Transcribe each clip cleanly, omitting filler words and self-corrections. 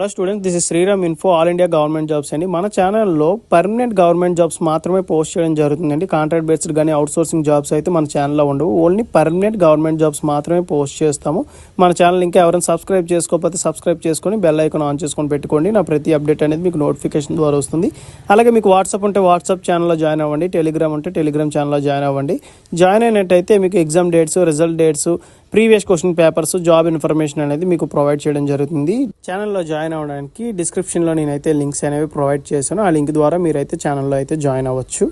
Hello students, this is Sriram info all India government jobs అండి. మన ఛానల్లో పర్మనెంట్ గవర్నమెంట్ జాబ్స్ మాత్రమే పోస్ట్ చేయడం జరుగుతుందండి. కాంట్రాక్ట్ బేస్డ్ కానీ అవుట్సోర్సింగ్ జాబ్స్ అయితే మన ఛానల్లో ఉండవు. ఓన్లీ పర్మనెంట్ గవర్నమెంట్ జాబ్స్ మాత్రమే పోస్ట్ చేస్తాము. మన ఛానల్ ఇంకా ఎవరైనా సబ్స్క్రైబ్ చేసుకోకపోతే సబ్స్క్రైబ్ చేసుకొని బెల్ ఐకాన్ ఆన్ చేసుకొని పెట్టుకోండి. నా ప్రతి అప్డేట్ అనేది మీకు నోటిఫికేషన్ ద్వారా వస్తుంది. అలాగే మీకు వాట్సాప్ ఉంటే వాట్సాప్ ఛానల్లో జాయిన్ అవ్వండి. టెలిగ్రామ్ ఉంటే టెలిగ్రామ్ ఛానల్లో జాయిన్ అవ్వండి. జాయిన్ అయినట్టయితే మీకు exam dates, result dates, previous question papers, job information అనేది మీకు ప్రొవైడ్ చేయడం జరుగుతుంది. ఛానల్లో జాయిన్ అవ్వడానికి డిస్క్రిప్షన్లో నేనైతే లింక్స్ అనేవి ప్రొవైడ్ చేశాను. ఆ లింక్ ద్వారా మీరైతే ఛానల్లో అయితే జాయిన్ అవ్వచ్చు.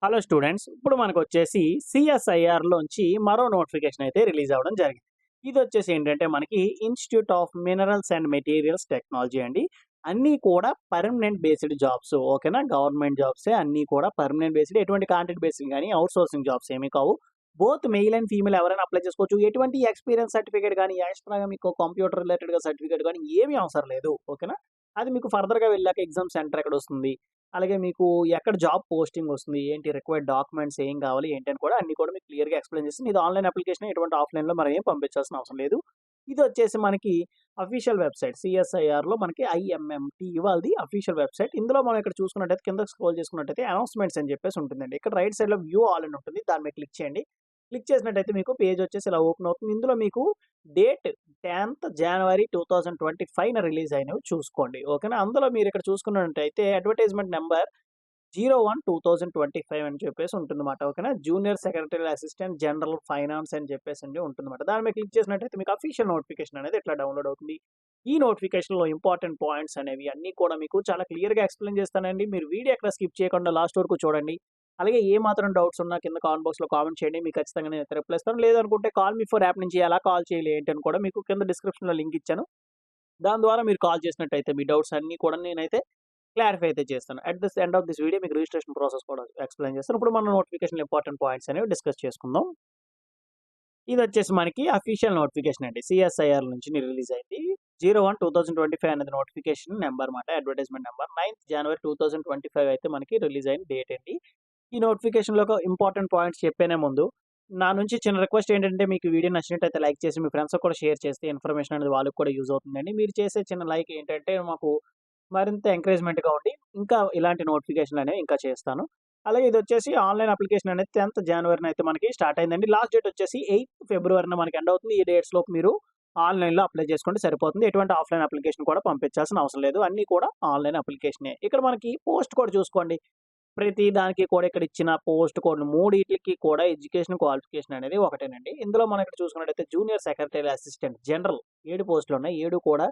హలో స్టూడెంట్స్, ఇప్పుడు మనకు వచ్చేసి సిఎస్ఐఆర్లోంచి మరో నోటిఫికేషన్ అయితే రిలీజ్ అవ్వడం జరిగింది. ఇది వచ్చేసి ఏంటంటే మనకి institute of minerals and materials technology అండి. అన్నీ కూడా పర్మనెంట్ బేస్డ్ జాబ్స్, ఓకేనా? గవర్నమెంట్ జాబ్సే అన్నీ కూడా పర్మనెంట్ బేస్డ్, ఎటువంటి కాంట్రాక్ట్ బేస్డ్ కానీ అవుట్ సోర్సింగ్ జాబ్స్ ఏమీ కావు. బోత్ మెయిల్ అండ్ ఫీమేల్ ఎవరైనా అప్లై చేసుకోవచ్చు. ఎటువంటి ఎక్స్పీరియన్స్ సర్టిఫికేట్ కానీ, ఎక్స్ట్రాగా మీకు కంప్యూటర్ రిలేటెడ్గా సర్టిఫికేట్ కానీ ఏమీ అవసరం లేదు, ఓకేనా? అది మీకు ఫర్దర్గా వెళ్ళాక ఎగ్జామ్ సెంటర్ ఎక్కడ వస్తుంది, అలాగే మీకు ఎక్కడ జాబ్ పోస్టింగ్ వస్తుంది, ఏంటి రిక్వైర్డ్ డాక్యుమెంట్స్ ఏం కావాలి ఏంటి అని కూడా అన్ని కూడా మీకు క్లియర్గా ఎక్స్ప్లెయిన్ చేస్తుంది. ఇది ఆన్లైన్ అప్లికేషన్, ఎటువంటి ఆఫ్లైన్లో మనం ఏం పంపించాల్సిన అవసరం లేదు. ఇది వచ్చేసి మనకి అఫీషియల్ వెబ్సైట్ సిఎస్ఐఆర్లో మనకి ఐఎంఎంటీ వాళ్ళది అఫీషియల్ వెబ్సైట్. ఇందులో మనం ఇక్కడ చూసుకున్నట్టయితే కింద స్క్రోల్ చేసుకున్నట్టయితే అనౌన్స్మెంట్స్ అని చెప్పేసి ఉంటుందండి. ఇక్కడ రైట్ సైడ్లో వ్యూ ఆల్ అని ఉంటుంది, దాని మీద క్లిక్ చేయండి. క్లిక్ చేసినట్టయితే మీకు పేజ్ వచ్చేసి ఇలా ఓపెన్ అవుతుంది. ఇందులో మీకు డేట్ 10th January 2025 రిలీజ్ అయినవి చూసుకోండి, ఓకేనా? అందులో మీరు ఇక్కడ చూసుకున్నట్టయితే అడ్వర్టైజ్మెంట్ నెంబర్ 01/2025 అని చెప్పేసి ఉంటుందన్నమాట, ఓకేనా? Junior secretary assistant general finance అని చెప్పేసి ఉంటుందన్నమాట. దాని మీద క్లిక్ చేసినట్టయితే మీకు అఫీషియల్ నోటిఫికేషన్ అనేది ఇట్లా డౌన్లోడ్ అవుతుంది. ఈ నోటిఫికేషన్లో ఇంపార్టెంట్ పాయింట్స్ అనేవి అన్నీ కూడా మీకు చాలా క్లియర్గా ఎక్స్ప్లెయిన్ చేస్తానండి. మీరు వీడియో ఎక్కడ స్కిప్ చేయకుండా లాస్ట్ వరకు చూడండి. అలాగే ఏ మాత్రం డౌట్స్ ఉన్నా కింద కామెంట్ బాక్స్లో కామెంట్ చేయండి, మీకు ఖచ్చితంగా నేను రిప్లై ఇస్తాను. లేదనుకుంటే కాల్ మీ ఫర్ యాప్ నుంచి ఎలా కాల్ చేయాలి ఏంటి అని కూడా మీకు కింద డిస్క్రిప్షన్లో లింక్ ఇచ్చాను. దాని ద్వారా మీరు కాల్ చేసినట్టయితే మీ డౌట్స్ అన్నీ కూడా నేనైతే క్లారిఫై అయితే చేస్తాను. At this end of this video మీకు రిజిస్ట్రేషన్ ప్రాసెస్ కూడా ఎక్స్ప్లెయిన్ చేస్తాను. ఇప్పుడు మన నోటిఫికేషన్ ఇంపార్టెంట్ పాయింట్స్ అనేవి డిస్కస్ చేసుకుందాం. ఇది వచ్చేసి మనకి అఫీషియల్ నోటిఫికేషన్ అండి, సిఎస్ఐఆర్ నుంచి రిలీజ్ అయింది. 01/2025 అనేది నోటిఫికేషన్ నెంబర్ అనమాట, అడ్వర్టైజ్మెంట్ నెంబర్. 9th January 2025 అయితే మనకి రిలీజ్ అయిన డేట్ అండి. ఈ నోటిఫికేషన్లో ఒక ఇంపార్టెంట్ పాయింట్స్ చెప్పేనే ముందు నా నుంచి చిన్న రిక్వెస్ట్ ఏంటంటే, మీకు వీడియో నచ్చినట్టయితే లైక్ చేసి మీ ఫ్రెండ్స్ కూడా షేర్ చేస్తే ఇన్ఫర్మేషన్ అనేది వాళ్ళకి కూడా యూజ్ అవుతుందండి. మీరు చేసే చిన్న లైక్ ఏంటంటే మాకు మరింత ఎంకరేజ్మెంట్గా ఉండి ఇంకా ఇలాంటి నోటిఫికేషన్లు అనేవి ఇంకా చేస్తాను. అలాగే ఇది వచ్చేసి ఆన్లైన్ అప్లికేషన్ అనేది 10th January అయితే మనకి స్టార్ట్ అయిందండి. లాస్ట్ డేట్ వచ్చేసి 8th February మనకి ఎండ్ అవుతుంది. ఈ డేట్స్ లోపు మీరు ఆన్లైన్లో అప్లై చేసుకుంటే సరిపోతుంది. ఎటువంటి ఆఫ్లైన్ అప్లికేషన్ కూడా పంపించాల్సిన అవసరం లేదు, అన్నీ కూడా ఆన్లైన్ అప్లికేషనే. ఇక్కడ మనకి పోస్ట్ కోడ్ చూసుకోండి. ప్రతి దానికి కూడా ఇక్కడ ఇచ్చిన పోస్ట్ కోడ్ మూడింటికి కూడా ఎడ్యుకేషన్ క్వాలిఫికేషన్ అనేది ఒకటేనండి. ఇందులో మనం ఇక్కడ చూసుకున్నట్టయితే జూనియర్ సెక్రటరీ అసిస్టెంట్ జనరల్ 7 పోస్టులు ఉన్నాయి. 7 కూడా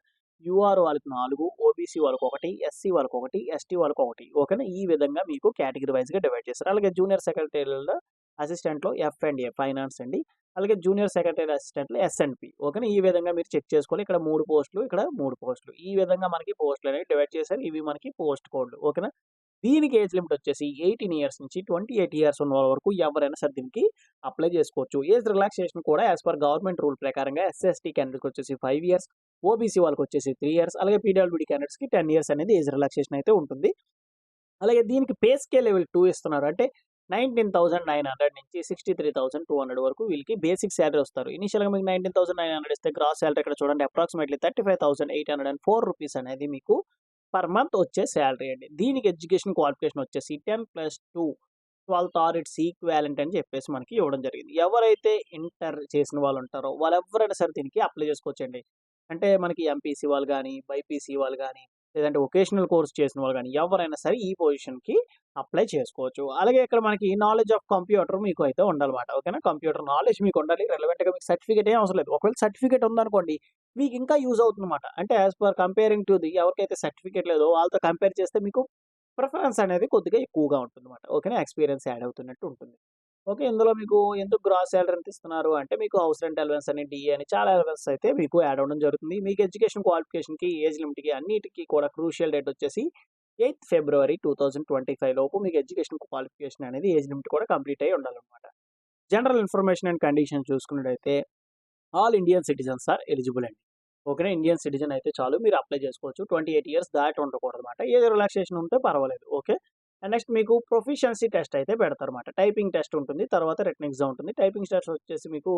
యూఆర్ వాళ్ళకి 4, ఓబీసీ వాళ్ళకి 1, ఎస్సీ వాళ్ళకి 1, ఎస్టీ వాళ్ళకి 1, ఓకేనా? ఈ విధంగా మీకు కేటగిరీ వైజ్గా డివైడ్ చేస్తారు. అలాగే జూనియర్ సెక్రటరీలో అసిస్టెంట్లో F&A ఫైనాన్స్ అండి. అలాగే జూనియర్ సెక్రటరీ అసిస్టెంట్లో S&P, ఓకేనా? ఈ విధంగా మీరు చెక్ చేసుకోవాలి. ఇక్కడ 3 పోస్టులు, ఇక్కడ 3 పోస్టులు, ఈ విధంగా మనకి పోస్టులు అనేవి డివైడ్ చేశారు. ఇవి మనకి పోస్ట్ కోడ్లు, ఓకేనా? దీనికి ఏజ్ లిమిట్ వచ్చేసి 18 ఇయర్స్ నుంచి 28 ఇయర్స్ ఉన్న వాళ్ళ వరకు ఎవరైనా సరే దీనికి అప్లై చేసుకోవచ్చు. ఏజ్ రిలాక్సేషన్ కూడా యాజ్ పర్ గవర్నమెంట్ రూల్ ప్రకారంగా ఎస్సీ/ఎస్టీ క్యాండిడేట్కి వచ్చేసి 5 ఇయర్స్, ఓబీసీ వాళ్ళకి వచ్చేసి 3 ఇయర్స్, అలాగే పీడబ్ల్యూడీ క్యాండిడేట్స్కి 10 ఇయర్స్ అనేది ఏజ్ రిలాక్సేషన్ అయితే ఉంటుంది. అలాగే దీనికి పే స్కేల్ లెవెల్ 2 ఇస్తున్నారు. అంటే 19,900 నుంచి 63,200 వరకు వీళ్ళకి బేసిక్ శాలరీ వస్తారు. ఇనిషియల్గా మీకు 19,900 ఇస్తే గ్రాస్ శాలరీ ఇక్కడ చూడండి అప్రాక్సిమేట్లీ 35,804 అనేది మీకు పర్ మంత్ వచ్చే శాలరీ అండి. దీనికి ఎడ్యుకేషన్ క్వాలిఫికేషన్ వచ్చేసి 10+2 12th ఆర్ ఇట్స్ ఈక్వాలెంట్ అని చెప్పేసి మనకి ఇవ్వడం జరిగింది. ఎవరైతే ఇంటర్ చేసిన వాళ్ళు ఉంటారో వాళ్ళు ఎవరైనా సరే దీనికి అప్లై చేసుకోవచ్చండి. అంటే మనకి ఎంపీసీ వాళ్ళు కానీ, బైపీసీ వాళ్ళు కానీ, లేదంటే వొకేషనల్ కోర్స్ చేసిన వాళ్ళు కానీ ఎవరైనా సరే ఈ పొజిషన్కి అప్లై చేసుకోవచ్చు. అలాగే ఇక్కడ మనకి నాలెడ్జ్ ఆఫ్ కంప్యూటర్ మీకు అయితే ఉండాలన్నమాట, ఓకేనా? కంప్యూటర్ నాలెడ్జ్ మీకు ఉండాలి. రెలవెంట్గా మీకు సర్టిఫికేట్ ఏం అవసరం లేదు. ఒకవేళ సర్టిఫికేట్ ఉందనుకోండి మీకు ఇంకా యూజ్ అవుతుందన్నమాట. అంటే as per comparing to the ఎవరికైతే సర్టిఫికేట్ లేదో వాళ్ళతో కంపేర్ చేస్తే మీకు ప్రిఫరెన్స్ అనేది కొద్దిగా ఎక్కువగా ఉంటుందన్నమాట, ఓకేనా? ఎక్స్పీరియన్స్ యాడ్ అవుతున్నట్టు ఉంటుంది. ఓకే, ఇందులో మీకు ఎందుకు గ్రాస్ శాలరీ ఎంత ఇస్తున్నారు అంటే మీకు హౌస్ రెంట్ అలవెన్స్ అని, డిఏ అని చాలా అలవెన్స్ అయితే మీకు యాడ్ అవ్వడం జరుగుతుంది. మీకు ఎడ్యుకేషన్ క్వాలిఫికేషన్కి, ఏజ్ లిమిట్కి అన్నిటికీ కూడా క్రూషియల్ డేట్ వచ్చేసి 8th February 2025 లోపు మీకు ఎడ్యుకేషన్ క్వాలిఫికేషన్ అనేది ఏజ్ లిమిట్ కూడా కంప్లీట్ అయ్యి ఉండాలన్నమాట. జనరల్ ఇన్ఫర్మేషన్ అండ్ కండిషన్ చూసుకున్నట్టయితే all Indian citizens are eligible అండి, ఓకేనా? ఇండియన్ సిటిజన్ అయితే చాలు, మీరు అప్లై చేసుకోవచ్చు. 28 ఇయర్స్ దాటి ఉండకూడదు అనమాట. ఏదో రిలాక్సేషన్ ఉంటే పర్వాలేదు, ఓకే? అండ్ నెక్స్ట్ మీకు ప్రొఫిషియన్సీ టెస్ట్ అయితే పెడతారన్నమాట. టైపింగ్ టెస్ట్ ఉంటుంది. తర్వాత రిటన్ ఎగ్జామ్ ఉంటుంది. టైపింగ్ టెస్ట్ వచ్చేసి మీకు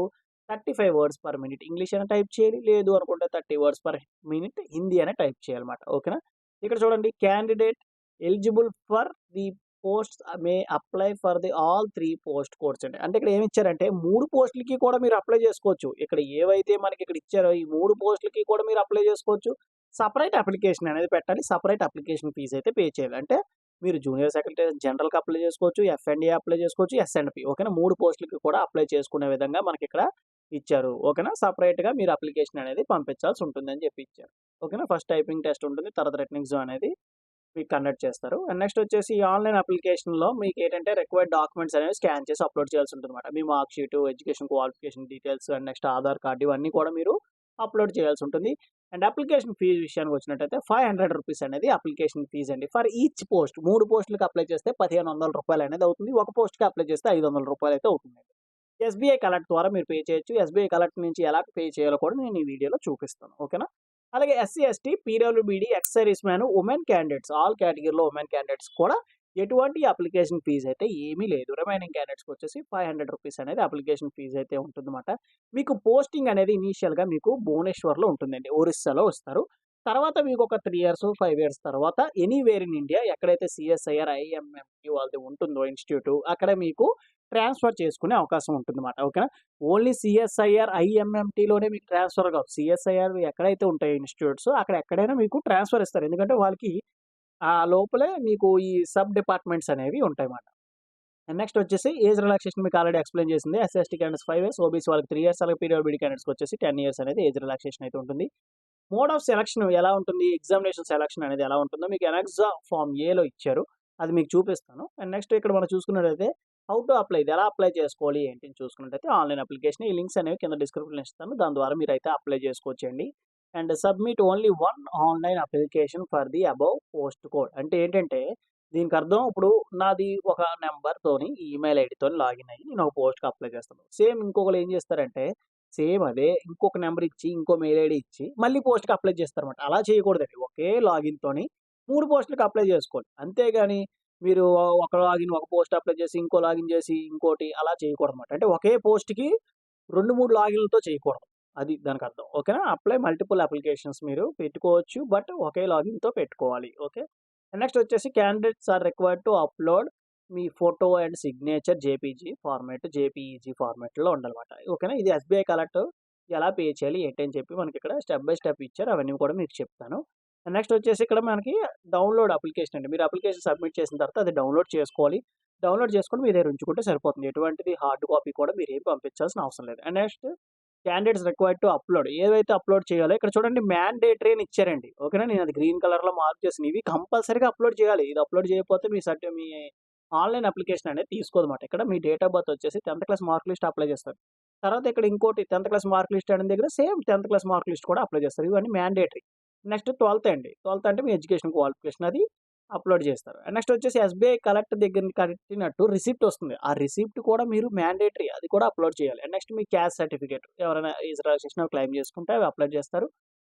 35 వర్డ్స్ పర్ మినిట్ ఇంగ్లీష్ అయినా టైప్ చేయాలి. లేదు అనుకుంటే 30 వర్డ్స్ పర్ మినిట్ హిందీ అయినా టైప్ చేయాలన్నమాట. ఓకేనా? ఇక్కడ చూడండి candidate eligible for the posts May apply for the all 3 post codes అండి. అంటే ఇక్కడ ఏమి ఇచ్చారంటే 3 పోస్టులకి కూడా మీరు అప్లై చేసుకోవచ్చు. ఇక్కడ ఏవైతే మనకి ఇక్కడ ఇచ్చారో ఈ 3 పోస్టులకి కూడా మీరు అప్లై చేసుకోవచ్చు. సెపరేట్ అప్లికేషన్ అనేది పెట్టాలి. సెపరేట్ అప్లికేషన్ ఫీజ్ అయితే పే చేయాలి. అంటే మీరు జూనియర్ సెక్రటరీ జనరల్‌కి అప్లై చేసుకోవచ్చు. ఎఫ్&ఏ అప్లై చేసుకోవచ్చు. ఎస్&పి ఓకేనా? 3 పోస్టులకి కూడా అప్లై చేసుకునే విధంగా మనకిక్కడ ఇచ్చారు. ఓకేనా? సెపరేట్‌గా మీరు అప్లికేషన్ అనేది పంపించాల్సి ఉంటుందని చెప్పి ఇచ్చారు. ఓకేనా? ఫస్ట్ టైపింగ్ టెస్ట్ ఉంటుంది. తర్వాత రిటన్ ఎగ్జామ్ అనేది మీకు కండక్ట్ చేస్తారు. అండ్ నెక్స్ట్ వచ్చేసి ఈ ఆన్‌లైన్ అప్లికేషన్‌లో మీకేంటంటే రిక్వైర్డ్ డాక్యుమెంట్స్ అనేవి స్కాన్ చేసి అప్‌లోడ్ చేయాల్సి ఉంటుందన్నమాట. మీ mark sheet, education qualification details and next Aadhaar card ఇవన్నీ కూడా మీరు అప్‌లోడ్ చేయాల్సి ఉంటుంది. అండ్ అప్లికేషన్ ఫీజ్ విషయానికి వచ్చినట్టయితే రూ. 500 అనేది అప్లికేషన్ ఫీజ్ అండి. ఫర్ ఈచ్ పోస్ట్ 3 పోస్టులకి అప్లై చేస్తే రూ. 1500 అనేది అవుతుంది. ఒక పోస్ట్‌కి అప్లై చేస్తే రూ. 500 అయితే అవుతుందండి. ఎస్‌బీఐ కలెక్ట్ ద్వారా మీరు పే చేయొచ్చు. ఎస్‌బీఐ కలెక్ట్ నుంచి ఎలా పే చేయాలో కూడా నేను ఈ వీడియోలో చూపిస్తాను. ఓకేనా? అలాగే ఎస్సీ, ఎస్టీ, పీడబ్ల్యూబీడీ, ex serviceman, women candidates all కేటగిరీలో ఉమెన్ క్యాండిడేట్స్ కూడా ఎటువంటి అప్లికేషన్ ఫీజ్ అయితే ఏమీ లేదు. రిమైనింగ్ క్యాండిడేట్స్‌కి వచ్చేసి రూ. 500 అనేది అప్లికేషన్ ఫీజ్ అయితే ఉంటుందన్నమాట. మీకు పోస్టింగ్ అనేది ఇనీషియల్‌గా మీకు భువనేశ్వర్‌లో ఉంటుందండి. ఒరిస్సాలో వస్తారు. తర్వాత మీకు ఒక 3 ఇయర్స్, 5 ఇయర్స్ తర్వాత ఎనీవేర్ ఇన్ ఇండియా ఎక్కడైతే సీఎస్ఐఆర్, ఐఎంఎంటీ వాళ్ళది ఉంటుందో ఇన్‌స్టిట్యూట్ అక్కడ మీకు ట్రాన్స్‌ఫర్ చేసుకునే అవకాశం ఉంటుందన్నమాట. ఓకేనా? ఓన్లీ సీఎస్ఐఆర్, ఐఎంఎంటీలోనే మీకు ట్రాన్స్‌ఫర్ కాదు. సీఎస్ఐఆర్ ఎక్కడైతే ఉంటాయో ఇన్‌స్టిట్యూట్స్ అక్కడ ఎక్కడైనా మీకు ట్రాన్స్‌ఫర్ ఇస్తారు. ఎందుకంటే వాళ్ళకి ఆ లోపలే మీకు ఈ సబ్ డిపార్ట్మెంట్స్ అనేవి ఉంటాయన్నమాట. అండ్ నెక్స్ట్ వచ్చేసి ఏజ్ రిలాక్సేషన్ మీకు ఆల్రెడీ ఎక్స్‌ప్లెయిన్ చేసింది. SC, ST candidates 5 years, OBC వాళ్ళకి 3 ఇయర్స్, అలాగే పీడబ్ల్యూడీ క్యాండిడేట్స్‌కి వచ్చేసి 10 ఇయర్స్ అనేది ఏజ్ రిలాక్సేషన్ అయితే ఉంటుంది. మోడ్ ఆఫ్ సెలక్షన్ ఎలా ఉంటుంది? ఎగ్జామినేషన్ సెలక్షన్ అనేది ఎలా ఉంటుందో మీకు ఎనెక్సా ఫార్మ్ ఏలో ఇచ్చారు. అది మీకు చూపిస్తాను. అండ్ నెక్స్ట్ ఇక్కడ మనం చూసుకున్నట్టయితే హౌ టు అప్లై ఇది ఎలా అప్లై చేసుకోవాలి ఏంటి అని చూసుకున్నట్టయితే ఆన్‌లైన్ అప్లికేషన్ ఈ లింక్స్ అనేవి కింద డిస్క్రిప్షన్‌లో ఇస్తాను. దాని ద్వారా మీరైతే అప్లై చేసుకోవచ్చండి. And submit only one online application for the above post code అంటే ఏంటంటే దీనికి అర్థం ఇప్పుడు నాది ఒక నంబర్‌తోని ఈమెయిల్ ఐడీతోని లాగిన్ అయ్యి నేను ఒక పోస్ట్‌కి అప్లై చేస్తాను. సేమ్ ఇంకొకళ్ళు ఏం చేస్తారంటే సేమ్ అదే ఇంకొక నంబర్ ఇచ్చి, ఇంకో మెయిల్ ఐడీ ఇచ్చి, మళ్ళీ పోస్ట్‌కి అప్లై చేస్తారన్నమాట. అలా చేయకూడదండి. ఒకే లాగిన్‌తోని 3 పోస్టులకి అప్లై చేసుకోవాలి. అంతేగాని మీరు ఒక లాగిన్ ఒక పోస్ట్ అప్లై చేసి, ఇంకో లాగిన్ చేసి, ఇంకోటి అలా చేయకూడదన్నమాట. అంటే ఒకే పోస్ట్‌కి 2, 3 లాగిన్‌లతో చేయకూడదు. అది దానికర్థం. ఓకేనా? అప్లై మల్టిపుల్ అప్లికేషన్స్ మీరు పెట్టుకోవచ్చు. బట్ ఒకే లాగిన్‌తో పెట్టుకోవాలి. ఓకే. నెక్స్ట్ వచ్చేసి candidates are required to upload మీ photo and signature JPG format, JPEG ఫార్మాట్‌లో ఉండాలన్నమాట. ఓకేనా? ఇది ఎస్‌బీఐ కలెక్ట్ ఎలా పే చేయాలి ఏంటి అని చెప్పి మనకి ఇక్కడ స్టెప్ బై స్టెప్ ఇచ్చారు. అవన్నీ కూడా మీకు చెప్తాను. నెక్స్ట్ వచ్చేసి ఇక్కడ మనకి డౌన్‌లోడ్ అప్లికేషన్ అండి. మీరు అప్లికేషన్ సబ్మిట్ చేసిన తర్వాత అది డౌన్‌లోడ్ చేసుకోవాలి. డౌన్‌లోడ్ చేసుకొని మీ దగ్గర ఉంచుకుంటే సరిపోతుంది. ఎటువంటిది హార్డ్ కాపీ కూడా మీరేం పంపించాల్సిన అవసరం లేదు. And next candidates required to upload ఏవైతే అప్‌లోడ్ చేయాలో ఇక్కడ చూడండి మ్యాండేటరీ అని ఇచ్చారండి. ఓకేనా? నేను అది గ్రీన్ కలర్‌లో మార్క్ చేశాను. ఇవి కంపల్సరీగా అప్‌లోడ్ చేయాలి. ఇది అప్‌లోడ్ చేయకపోతే మీ ఆన్‌లైన్ అప్లికేషన్ అనేది తీసుకోదన్నమాట. ఇక్కడ మీ డేట్ ఆఫ్ బర్త్ వచ్చేసి 10థ్ క్లాస్ మార్క్ లిస్ట్ అప్లై చేస్తారు. తర్వాత ఇక్కడ ఇంకోటి 10థ్ క్లాస్ మార్క్ లిస్ట్ అనే దగ్గర సేమ్ 10థ్ క్లాస్ మార్క్ లిస్ట్ కూడా అప్లై చేస్తారు. ఇవన్నీ మ్యాండేటరీ. నెక్స్ట్ 12థ్ అండి. 12థ్ అంటే మీ ఎడ్యుకేషన్ క్వాలిఫికేషన్ అది అప్‌లోడ్ చేస్తారు. నెక్స్ట్ వచ్చేసి ఎస్‌బీఐ కలెక్ట్ దగ్గర కట్టినట్టు రిసిప్ట్ వస్తుంది. ఆ రిసిప్ట్ కూడా మీరు మ్యాండేటరీ అది కూడా అప్‌లోడ్ చేయాలి. నెక్స్ట్ మీ క్యాస్ట్ సర్టిఫికేట్ ఎవరైనా ఏజ్ రిలాక్సేషన్ క్లెయిమ్ చేసుకుంటే అవి అప్లోడ్ చేస్తారు.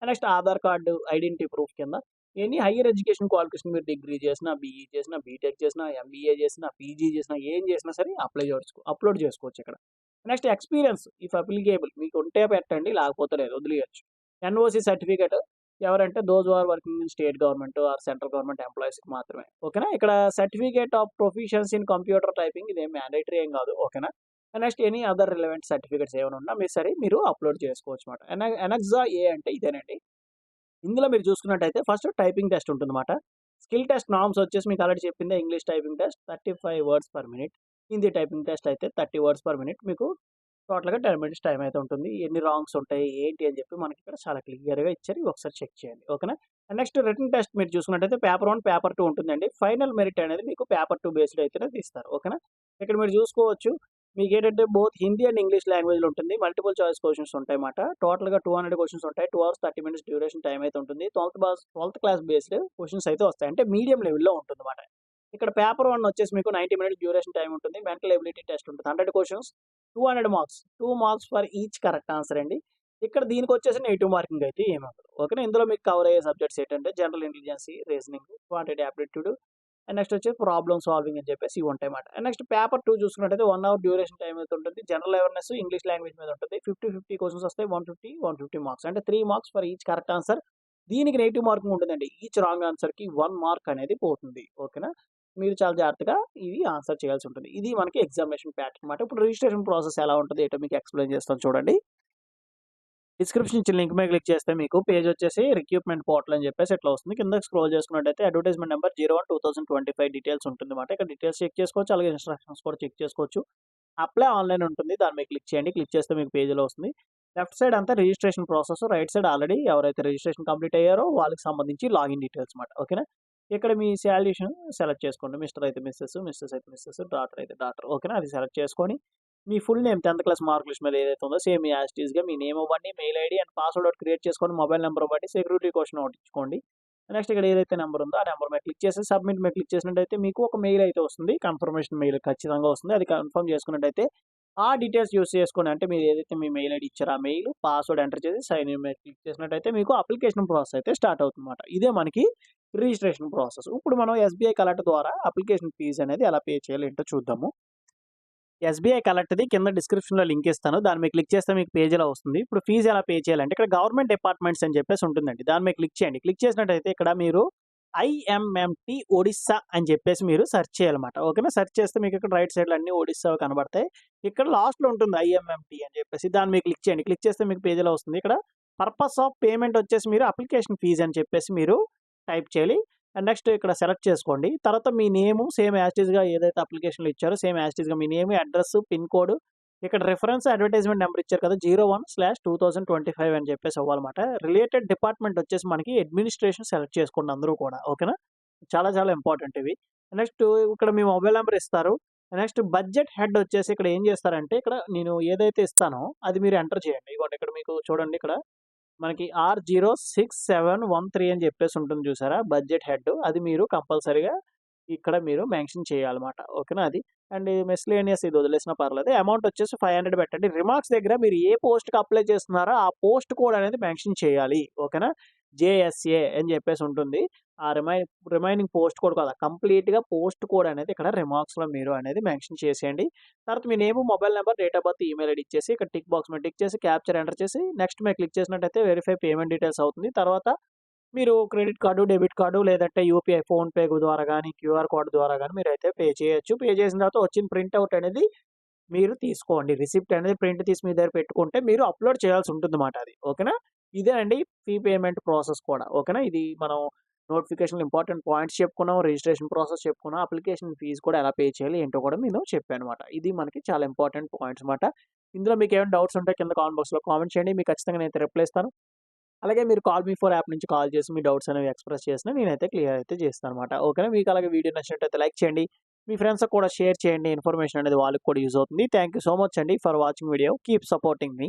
Next Aadhaar card identity proof కింద ఎనీ హైయర్ ఎడ్యుకేషన్ క్వాలిఫికేషన్ మీరు డిగ్రీ చేసినా, బీఈ చేసినా, బీటెక్ చేసినా, ఎంబీఏ చేసినా, పీజీ చేసినా ఏం చేసినా సరే అప్లోడ్ చేసుకోవచ్చు ఇక్కడ. నెక్స్ట్ ఎక్స్‌పీరియన్స్ ఇఫ్ అప్లికేబుల్ మీకు ఉంటే పెట్టండి లేకపోతే లేదు వదిలేయొచ్చు. ఎన్ఓసీ సర్టిఫికేట్ ఎవరంటే those who are working in state government or central government ఎంప్లాయీస్‌కి మాత్రమే. ఓకేనా? ఇక్కడ certificate of proficiency in computer typing ఇదేం మ్యాండేటరీ ఏం కాదు. ఓకేనా? Next any other relevant certificates ఏమైనా ఉన్నా మీరు అప్లోడ్ చేసుకోవచ్చు మాట. ఎనెక్సా ఏ అంటే ఇదేనండి. ఇందులో మీరు చూసుకున్నట్టయితే ఫస్ట్ టైపింగ్ టెస్ట్ ఉంటుందన్నమాట. స్కిల్ టెస్ట్ నార్మ్స్ వచ్చేసి మీకు ఆల్రెడీ చెప్పిందే English typing test 35 words per minute. Hindi typing test అయితే 30 వర్డ్స్ పర్ మినిట్. మీకు టోటల్‌గా 10 మినిట్స్ టైం అయితే ఉంటుంది. ఎన్ని రాంగ్స్ ఉంటాయి ఏంటి అని చెప్పి మనకి ఇక్కడ చాలా క్లియర్‌గా ఇచ్చారు. ఇవి ఒకసారి చెక్ చేయండి. ఓకేనా? నెక్స్ట్ రిటన్ టెస్ట్ మీరు చూసుకున్నట్టయితే పేపర్ 1, పేపర్ 2 ఉంటుందండి. ఫైనల్ మెరిట్ అనేది మీకు పేపర్ 2 బేస్డ్ అయితేనే తీస్తారు. ఓకేనా? ఇక్కడ మీరు చూసుకోవచ్చు. మీకేంటంటే బోత్ హిందీ అండ్ ఇంగ్లీష్ లాంగ్వేజ్‌లో ఉంటుంది. మల్టిపుల్ చాయిస్ క్వెషన్స్ ఉంటాయన్నమాట. టోటల్‌గా 200 క్వెషన్స్ ఉంటాయి. 2 అవర్స్ 30 మినిట్స్ డ్యూరేషన్ టైం అయితే ఉంటుంది. 12థ్ క్లాస్ బేస్డ్ క్వెషన్స్ అయితే వస్తాయి. అంటే మీడియం లెవెల్‌లో ఉంటుందన్నమాట. ఇక్కడ పేపర్ 1 వచ్చేసి మీకు 90 మినిట్స్ డ్యూరేషన్ టైం ఉంటుంది. మెంటల్ ఎబిలిటీ టెస్ట్ ఉంటుంది. 100 questions 200 marks. 2 marks for each correct answer అండి. ఇక్కడ దీనికొచ్చేసి నెగెటివ్ మార్కింగ్ అయితే ఏమి ఉండదు. ఓకేనా? ఇందులో మీకు కవర్ అయ్యే సబ్జెక్ట్స్ ఏంటంటే general intelligence, reasoning, quantity aptitude, and next వచ్చేసి ప్రాబ్లమ్ సాల్వింగ్ అని చెప్పేసి ఇవి ఉంటాయన్నమాట. అండ్ నెక్స్ట్ పేపర్ 2 చూసుకున్నట్టయితే 1 అవర్ డ్యూరేషన్ టైమ్ అయితే ఉంటుంది. జనరల్ అవేర్‌నెస్, ఇంగ్లీష్ లాంగ్వేజ్ మీద ఉంటుంది. 50 క్వెషన్స్ వస్తాయి. 150 మార్క్స్. అంటే 3 marks for each correct answer. దీనికి నెగెటివ్ మార్కింగ్ ఉంటుందండి. ఈచ్ రాంగ్ ఆన్సర్‌కి 1 మార్క్ అనేది పోతుంది. ఓకేనా? మీరు చాలా జాగ్రత్తగా ఇది ఆన్సర్ చేయాల్సి ఉంటుంది. ఇది మనకి ఎగ్జామినేషన్ ప్యాటర్న్ అన్నమాట. ఇప్పుడు రిజిస్ట్రేషన్ ప్రాసెస్ ఎలా ఉంటది ఏంటో మీకు ఎక్స్‌ప్లెయిన్ చేస్తాను చూడండి. డిస్క్రిప్షన్ ఇచ్చిన లింక్ మీద క్లిక్ చేస్తే మీకు పేజ్ వచ్చేసి రిక్రూట్మెంట్ పోర్టల్ అని చెప్పేసి ఇట్లా వస్తుంది. కిందకి స్క్రోల్ చేసుకున్నట్టయితే అడ్వర్టైజ్మెంట్ నెంబర్ 01/2025 డీటెయిల్స్ ఉంటుందన్నమాట. ఇక్కడ డీటెయిల్స్ చెక్ చేసుకోవచ్చు. అలాగే ఇన్‌స్ట్రక్షన్స్ కూడా చెక్ చేసుకోవచ్చు. అప్లై ఆన్‌లైన్ ఉంటుంది. దాని మీద క్లిక్ చేయండి. క్లిక్ చేస్తే మీకు పేజ్‌లో వస్తుంది. లెఫ్ట్ సైడ్ అంతా registration process. Right side already ఎవరైతే రిజిస్ట్రేషన్ కంప్లీట్ అయ్యారో వాళ్ళకి సంబంధించి లాగిన్ డీటెయిల్స్ మాట. ఓకేనా? ఇక్కడ మీ సాలరీషన్ సెలెక్ట్ చేసుకోండి. మిస్టర్ అయితే మిసెస్, మిసెస్ అయితే మిసెస్, డాటర్ అయితే డాటర్. ఓకేనా? అది సెలెక్ట్ చేసుకొని మీ full name 10th class mark list మీద ఏదైతే ఉందో సేమ్ యాజ్ ఇట్ ఈస్‌గా మీ నేమ్ ఇవ్వండి, మెయిల్ ఐడీ అండ్ పాస్వర్డ్ ఒకటి క్రియేట్ చేసుకోండి. మొబైల్ నంబర్ ఇవ్వండి. సెక్యూరిటీ క్వెషన్ ఒకటి ఇచ్చుకోండి. నెక్స్ట్ ఇక్కడ ఏదైతే నంబర్ ఉందో ఆ నంబర్ మీద క్లిక్ చేసి సబ్మిట్ మీద క్లిక్ చేసినట్టయితే మీకు ఒక మెయిల్ అయితే వస్తుంది. కన్ఫర్మేషన్ మెయిల్ ఖచ్చితంగా వస్తుంది. అది కన్ఫర్మ్ చేసుకున్నట్టయితే ఆ డీటెయిల్స్ యూజ్ చేసుకొని అంటే మీరు ఏదైతే మీ మెయిల్ ఐడీ ఇచ్చారో ఆ మెయిల్, పాస్వర్డ్ ఎంటర్ చేసి సైన్ ఇన్ మీద క్లిక్ చేసినట్టయితే మీకు అప్లికేషన్ ప్రాసెస్ అయితే స్టార్ట్ అవుతుందన్నమాట. ఇదే మనకి రిజిస్ట్రేషన్ ప్రాసెస్. ఇప్పుడు మనం ఎస్‌బీఐ కలెక్ట్ ద్వారా అప్లికేషన్ ఫీజ్ అనేది ఎలా పే చేయాలి ఏంటో చూద్దాము. ఎస్‌బీఐ కలెక్ట్‌ది కింద డిస్క్రిప్షన్‌లో లింక్ ఇస్తాను. దాని మీద క్లిక్ చేస్తే మీకు పేజ్ ఇలా వస్తుంది. ఇప్పుడు ఫీజ్ ఎలా పే చేయాలంటే ఇక్కడ గవర్నమెంట్ డిపార్ట్మెంట్స్ అని చెప్పేసి ఉంటుందండి. దాని మీద క్లిక్ చేయండి. క్లిక్ చేసినట్టయితే ఇక్కడ మీరు ఐఎంఎంటీ ఒడిస్సా అని చెప్పేసి మీరు సెర్చ్ చేయాలన్నమాట. ఓకేనా? సెర్చ్ చేస్తే మీకు ఇక్కడ రైట్ సైడ్‌లో అన్ని ఒడిస్సా కనబడతాయి. ఇక్కడ లాస్ట్‌లో ఉంటుంది ఐఎంఎంటీ అని చెప్పేసి. దాని మీద క్లిక్ చేయండి. క్లిక్ చేస్తే మీకు పేజ్ ఇలా వస్తుంది. ఇక్కడ పర్పస్ ఆఫ్ పేమెంట్ వచ్చేసి మీరు అప్లికేషన్ ఫీజ్ అని చెప్పేసి మీరు టైప్ చేయాలి. అండ్ నెక్స్ట్ ఇక్కడ సెలెక్ట్ చేసుకోండి. తర్వాత మీ నేము సేమ్ యాజ్ ఇట్ ఈస్‌గా ఏదైతే అప్లికేషన్‌లో ఇచ్చారో సేమ్ యాజ్ ఇట్ ఈస్‌గా మీ నేమ్, అడ్రెస్, పిన్ కోడ్ ఇక్కడ రిఫరెన్స్ అడ్వర్టైజ్మెంట్ నెంబర్ ఇచ్చారు కదా! 01/2025 అని చెప్పేసి అవ్వాలన్నమాట. రిలేటెడ్ డిపార్ట్మెంట్ వచ్చేసి మనకి అడ్మినిస్ట్రేషన్ సెలెక్ట్ చేసుకోండి అందరూ కూడా. ఓకేనా? చాలా చాలా ఇంపార్టెంట్ ఇవి. నెక్స్ట్ ఇక్కడ మీ మొబైల్ నంబర్ ఇస్తారు. నెక్స్ట్ బడ్జెట్ హెడ్ వచ్చేసి ఇక్కడ ఏం చేస్తారంటే ఇక్కడ నేను ఏదైతే ఇస్తానో అది మీరు ఎంటర్ చేయండి. ఇదిగోండి ఇక్కడ మీకు చూడండి ఇక్కడ మనకి R06713 అని చెప్పేసి ఉంటుంది చూసారా? Budget head. అది మీరు కంపల్సరీగా ఇక్కడ మీరు మెన్షన్ చేయాలన్నమాట. ఓకేనా? అది. అండ్ మిస్‌లేనియస్ ఇది వదిలేసినా పర్లేదు. అమౌంట్ వచ్చేసి 500 పెట్టండి. రిమార్క్స్ దగ్గర మీరు ఏ పోస్ట్‌కి అప్లై చేస్తున్నారో ఆ పోస్ట్ కోడ్ అనేది మెన్షన్ చేయాలి. ఓకేనా? జేఎస్ఏ అని చెప్పేసి ఉంటుంది. ఆ రిమైనింగ్ పోస్ట్ కోడ్ కాదు. కంప్లీట్‌గా పోస్ట్ కోడ్ అనేది ఇక్కడ రిమార్క్స్‌లో మీరు అనేది మెన్షన్ చేసేయండి. తర్వాత మీ name, mobile number, date of birth, email ID ఇచ్చేసి ఇక్కడ టిక్ బాక్స్ మీద టిక్ చేసి క్యాప్చర్ ఎంటర్ చేసి నెక్స్ట్ మీద క్లిక్ చేసినట్టయితే వెరిఫై పేమెంట్ డీటెయిల్స్ అవుతుంది. తర్వాత మీరు క్రెడిట్ కార్డు, డెబిట్ కార్డు లేదంటే యూపీఐ, ఫోన్‌పే ద్వారా గాని, క్యూఆర్ కోడ్ ద్వారా గాని మీరైతే పే చేయొచ్చు. పే చేసిన తర్వాత వచ్చిన ప్రింట్ ఔట్ అనేది మీరు తీసుకోండి. రిసిప్ట్ అనేది ప్రింట్ తీసి మీ దగ్గర పెట్టుకుంటే మీరు అప్‌లోడ్ చేయాల్సి ఉంటుందన్నమాట అది. ఓకేనా? ఇదే అండి ఫీ పేమెంట్ ప్రాసెస్ కూడా. ఓకేనా? ఇది మనం నోటిఫికేషన్‌లో ఇంపార్టెంట్ పాయింట్స్ చెప్పుకున్నాం. రిజిస్ట్రేషన్ ప్రాసెస్ చెప్పుకున్నాం. అప్లికేషన్ ఫీజ్ కూడా ఎలా పే చేయాలి ఏంటో కూడా నేను చెప్పానన్నమాట. ఇది మనకి చాలా ఇంపార్టెంట్ పాయింట్స్ మాట. ఇందులో మీకేమైనా డౌట్స్ ఉంటే కింద కామెంట్ బాక్స్‌లో కామెంట్ చేయండి. మీకు ఖచ్చితంగా నేనైతే రిప్లై ఇస్తాను. అలాగే మీరు కాల్ మీ ఫోర్ యాప్ నుంచి కాల్ చేసి మీ డౌట్స్ అనేవి ఎక్స్‌ప్రెస్ చేసినా నేనైతే క్లియర్ అయితే చేస్తానన్నమాట. ఓకేనా? మీకు అలాగే వీడియో నచ్చినట్టయితే లైక్ చేయండి. మీ ఫ్రెండ్స్‌కి కూడా షేర్ చేయండి. ఇన్ఫర్మేషన్ అనేది వాళ్ళకి కూడా యూజ్ అవుతుంది. థాంక్ యూ సో మచ్ అండి for watching video. Keep supporting me.